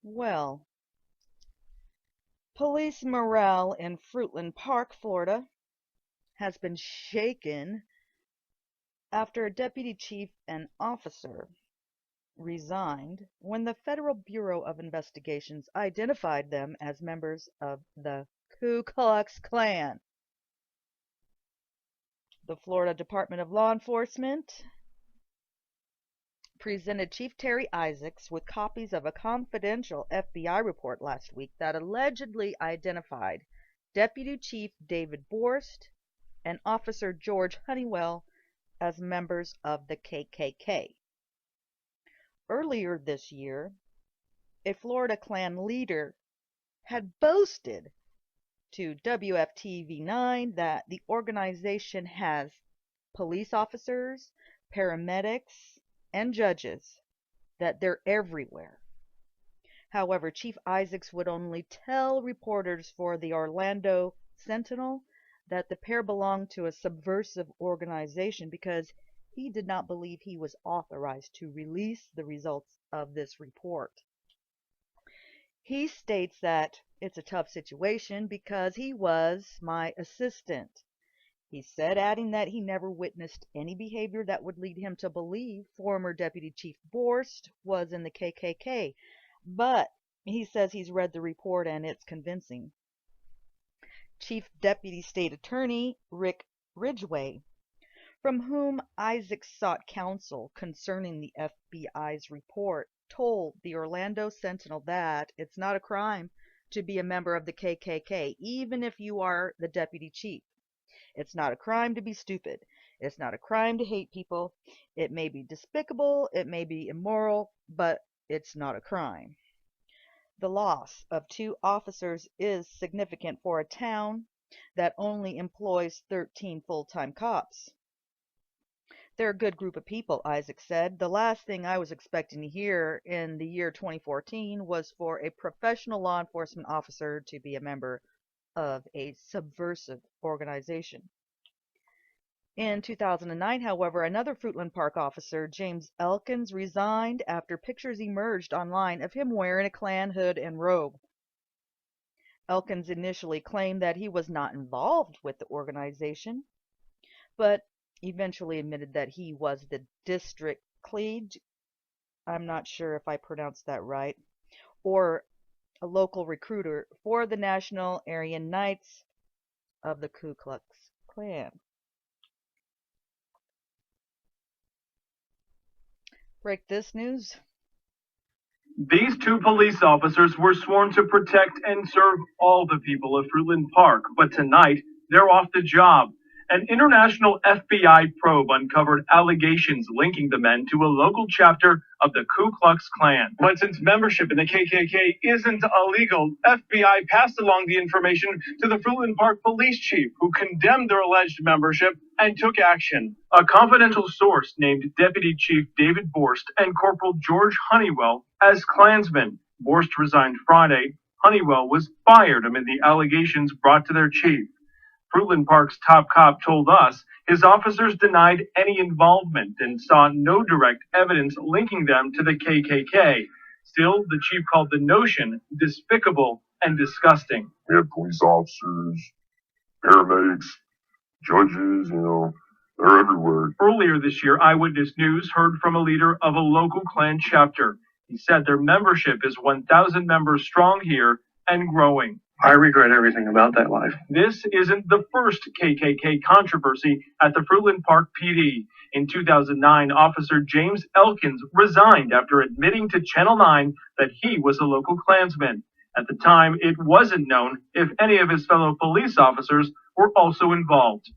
Well, police morale in Fruitland Park, Florida, has been shaken after a deputy chief and officer resigned when the Federal Bureau of Investigations identified them as members of the Ku Klux Klan. The Florida Department of Law Enforcement presented Chief Terry Isaacs with copies of a confidential FBI report last week that allegedly identified Deputy Chief David Borst and Officer George Honeywell as members of the KKK. Earlier this year, a Florida Klan leader had boasted to WFTV9 that the organization has police officers, paramedics, and judges, that they're everywhere. However, Chief Isaacs would only tell reporters for the Orlando Sentinel that the pair belonged to a subversive organization because he did not believe he was authorized to release the results of this report. He states that it's a tough situation because he was my assistant. He said, adding that he never witnessed any behavior that would lead him to believe former Deputy Chief Borst was in the KKK, but he says he's read the report and it's convincing. Chief Deputy State Attorney Rick Ridgway, from whom Isaac sought counsel concerning the FBI's report, told the Orlando Sentinel that it's not a crime to be a member of the KKK, even if you are the deputy chief. It's not a crime to be stupid. It's not a crime to hate people. It may be despicable, it may be immoral, but it's not a crime. The loss of 2 officers is significant for a town that only employs 13 full-time cops. They're a good group of people, Isaac said. The last thing I was expecting to hear in the year 2014 was for a professional law enforcement officer to be a member of a subversive organization. In 2009, however, another Fruitland Park officer, James Elkins, resigned after pictures emerged online of him wearing a Klan hood and robe. Elkins initially claimed that he was not involved with the organization, but eventually admitted that he was the district lead, I'm not sure if I pronounced that right, or a local recruiter for the National Aryan Knights of the Ku Klux Klan. Break this news. These 2 police officers were sworn to protect and serve all the people of Fruitland Park, but tonight they're off the job. An international FBI probe uncovered allegations linking the men to a local chapter of the Ku Klux Klan. But since membership in the KKK isn't illegal, FBI passed along the information to the Fruitland Park police chief, who condemned their alleged membership and took action. A confidential source named Deputy Chief David Borst and Corporal George Honeywell as Klansmen. Borst resigned Friday. Honeywell was fired amid the allegations brought to their chief. Fruitland Park's top cop told us his officers denied any involvement and saw no direct evidence linking them to the KKK. Still, the chief called the notion despicable and disgusting. We have police officers, paramedics, judges, they're everywhere. Earlier this year, Eyewitness News heard from a leader of a local Klan chapter. He said their membership is 1,000 members strong here and growing. I regret everything about that life. This isn't the first KKK controversy at the Fruitland Park PD. In 2009, Officer James Elkins resigned after admitting to Channel 9 that he was a local Klansman. At the time, it wasn't known if any of his fellow police officers were also involved.